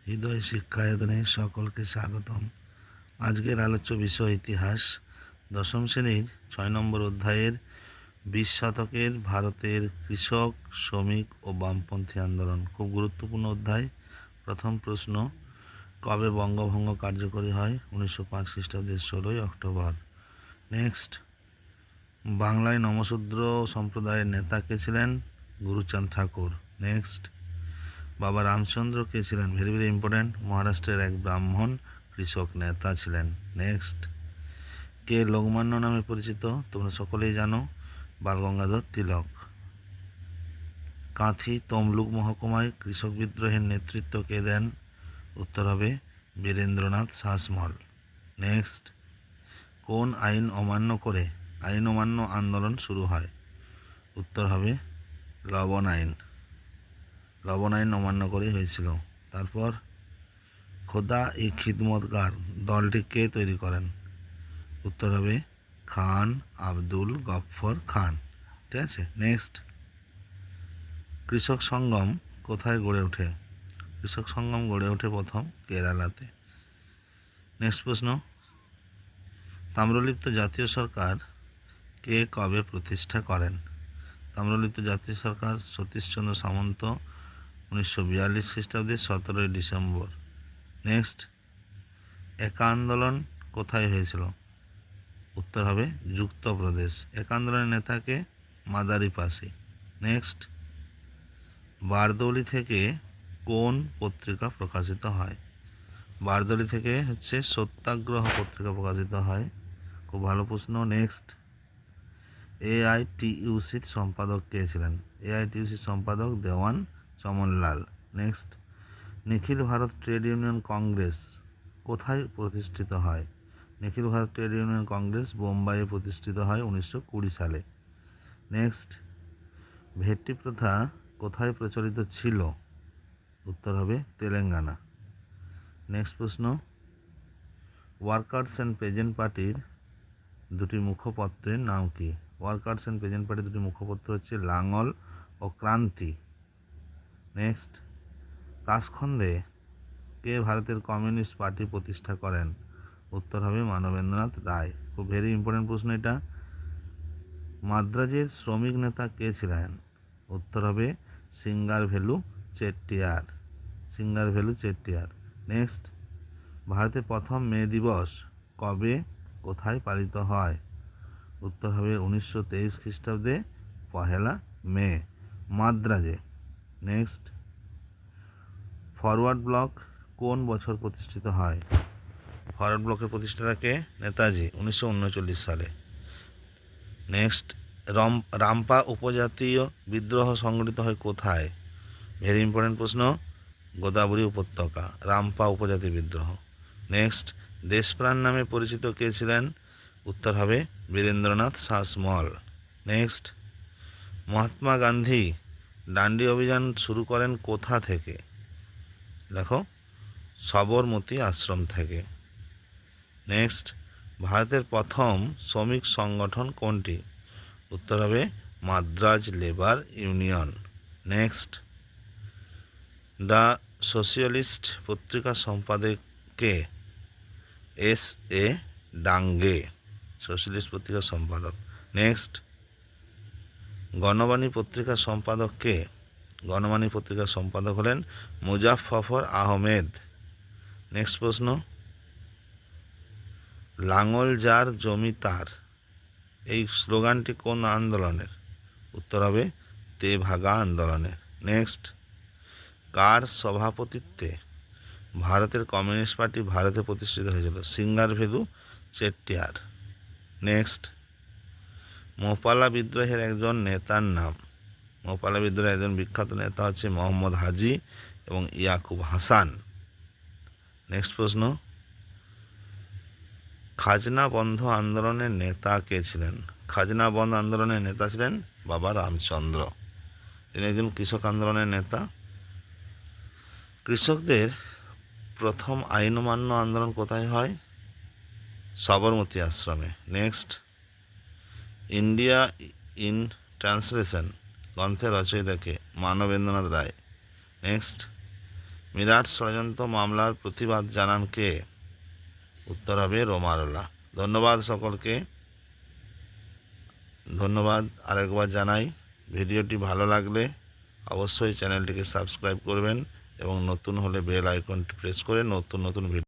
হৃদয় শিক্ষায়তনে সকলকে স্বাগতম। আজকের আলোচ্য বিষয় ইতিহাস। দশম শ্রেণীর 6 নম্বর অধ্যায়ের 20 শতকের ভারতের কৃষক, শ্রমিক ও বামপন্থী আন্দোলন। খুব গুরুত্বপূর্ণ অধ্যায়। প্রথম প্রশ্ন, কবে বঙ্গভঙ্গ কার্যকরী হয়? 1905 খ্রিস্টাব্দের 16ই অক্টোবর। নেক্সট, বাংলায় নমশূদ্র সম্প্রদায়ের নেতা কে ছিলেন? গুরুচাঁদ ঠাকুর। নেক্সট, বাবা রামচন্দ্র কে ছিলেন? ভেরি ভেরি ইম্পর্ট্যান্ট, মহারাষ্ট্রের এক ব্রাহ্মণ কৃষক নেতা ছিলেন। নেক্সট, কে লোকমান্য নামে পরিচিত? তোমরা সকলেই জানো, বালগঙ্গাধর তিলক। কাঁথি তমলুক মহকুমায় কৃষক বিদ্রোহের নেতৃত্ব কে দেন? উত্তর হবে বীরেন্দ্রনাথ শাসমল। নেক্সট, কোন আইন অমান্য করে আইন অমান্য আন্দোলন শুরু হয়? উত্তর হবে লবণ আইন। লবণ আইন অমান্য করে হয়েছিল। তারপর খোদা ই খিদমতগার দলটি কে তৈরি করেন? উত্তর হবে খান আব্দুল গফফর খান। ঠিক আছে। নেক্সট, কৃষক সঙ্গম কোথায় গড়ে ওঠে? কৃষক সঙ্গম গড়ে ওঠে প্রথম কেরালাতে। নেক্সট প্রশ্ন, তাম্রলিপ্ত জাতীয় সরকার কে কবে প্রতিষ্ঠা করেন? তাম্রলিপ্ত জাতীয় সরকার সতীশচন্দ্র সামন্ত 1942 খ্রিস্টাব্দের 17ই ডিসেম্বর। নেক্সট, একা আন্দোলন কোথায় হয়েছিল? উত্তর হবে যুক্তপ্রদেশ। একা আন্দোলনের নেতাকে মাদারিপাসি। নেক্সট, বারদৌলি থেকে কোন পত্রিকা প্রকাশিত হয়? বারদৌলি থেকে হচ্ছে সত্যাগ্রহ পত্রিকা প্রকাশিত হয়। খুব ভালো প্রশ্ন। নেক্সট, এআইটিইউসির সম্পাদক কে ছিলেন? এআইটিইউসির সম্পাদক দেওয়ান চমনলাল। নেক্সট, নিখিল ভারত ট্রেড ইউনিয়ন কংগ্রেস কোথায় প্রতিষ্ঠিত হয়? নিখিল ভারত ট্রেড ইউনিয়ন কংগ্রেস বোম্বাইয়ে প্রতিষ্ঠিত হয় 1920 সালে। নেক্সট, ভেট্টি প্রথা কোথায় প্রচলিত ছিল? উত্তর হবে তেলেঙ্গানা। নেক্সট প্রশ্ন, ওয়ার্কার্স অ্যান্ড পেজেন্ট পার্টির দুটি মুখপত্রের নাম কি? ওয়ার্কার্স অ্যান্ড পেজেন্ট পার্টির দুটি মুখপত্র হচ্ছে লাঙ্গল ও ক্রান্তি। নেক্সট, কাশখন্দে কে ভারতের কমিউনিস্ট পার্টি প্রতিষ্ঠা করেন? উত্তর হবে মানবেন্দ্রনাথ রায়। খুব ভেরি ইম্পর্টেন্ট প্রশ্ন এটা। মাদ্রাজের শ্রমিক নেতা কে ছিলেন? উত্তর হবে সিঙ্গারভেলু চেট্টিয়ার। সিঙ্গারভেলু চেট্টিয়ার। নেক্সট, ভারতের প্রথম মে দিবস কবে কোথায় পালিত হয়? উত্তর হবে 1923 খ্রিস্টাব্দে 1 মে, মাদ্রাজে। নেক্সট, ফরওয়ার্ড ব্লক কোন বছর প্রতিষ্ঠিত হয়? ফরওয়ার্ড ব্লকের প্রতিষ্ঠাতাকে নেতাজি, 1939 সালে। নেক্সট, রামপা উপজাতীয় বিদ্রোহ সংঘটিত হয় কোথায়? ভেরি ইম্পর্টেন্ট প্রশ্ন, গোদাবরী উপত্যকা, রামপা উপজাতি বিদ্রোহ। নেক্সট, দেশপ্রাণ নামে পরিচিত কে ছিলেন? উত্তর হবে বীরেন্দ্রনাথ শাসমল। নেক্সট, মহাত্মা গান্ধী ডান্ডি অভিযান শুরু করেন কোথা থেকে? দেখো, সবরমতী আশ্রম থেকে। নেক্সট, ভারতের প্রথম শ্রমিক সংগঠন কোনটি? উত্তর হবে Madras labour union. Next, the socialist পত্রিকার সম্পাদক কে? এস.এ. ডাঙ্গে, সোশ্যালিস্ট পত্রিকার সম্পাদক। নেক্সট, গণবাণী পত্রিকার সম্পাদক কে? গণবাণী পত্রিকার সম্পাদক হলেন মুজাফফর আহমেদ। নেক্সট প্রশ্ন, লাঙল যার জমি তার, এই স্লোগানটি কোন আন্দোলনের? উত্তর হবে তেভাগা আন্দোলনের। নেক্সট, কার সভাপতিত্বে ভারতের কমিউনিস্ট পার্টি ভারতে প্রতিষ্ঠিত হয়েছিল? সিঙ্গারভেলু চেট্টিয়ার। নেক্সট, মোপালা বিদ্রোহের একজন নেতার নাম। মোপালা বিদ্রোহের একজন বিখ্যাত নেতা হচ্ছে মোহাম্মদ হাজি এবং ইয়াকুব হাসান। নেক্সট প্রশ্ন, খাজনা বন্ধ আন্দোলনের নেতা কে ছিলেন? খাজনা বন্ধ আন্দোলনের নেতা ছিলেন বাবা রামচন্দ্র। তিনি একজন কৃষক আন্দোলনের নেতা। কৃষকদের প্রথম আইন অমান্য আন্দোলন কোথায় হয়? সবরমতী আশ্রমে। নেক্সট, ইন্ডিয়া ইন ট্রান্সলেশন গ্রন্থের রচয়িতাকে? মানবেন্দ্রনাথ রায়। নেক্সট, মিরাট ষড়যন্ত্র মামলার প্রতিবাদ জানান কে? উত্তর হবে রোমারোলা। ধন্যবাদ সকলকে, ধন্যবাদ আরেকবার জানাই। ভিডিওটি ভালো লাগলে অবশ্যই চ্যানেলটিকে সাবস্ক্রাইব করবেন এবং নতুন হলে বেল আইকনটি প্রেস করে নতুন নতুন ভিডিও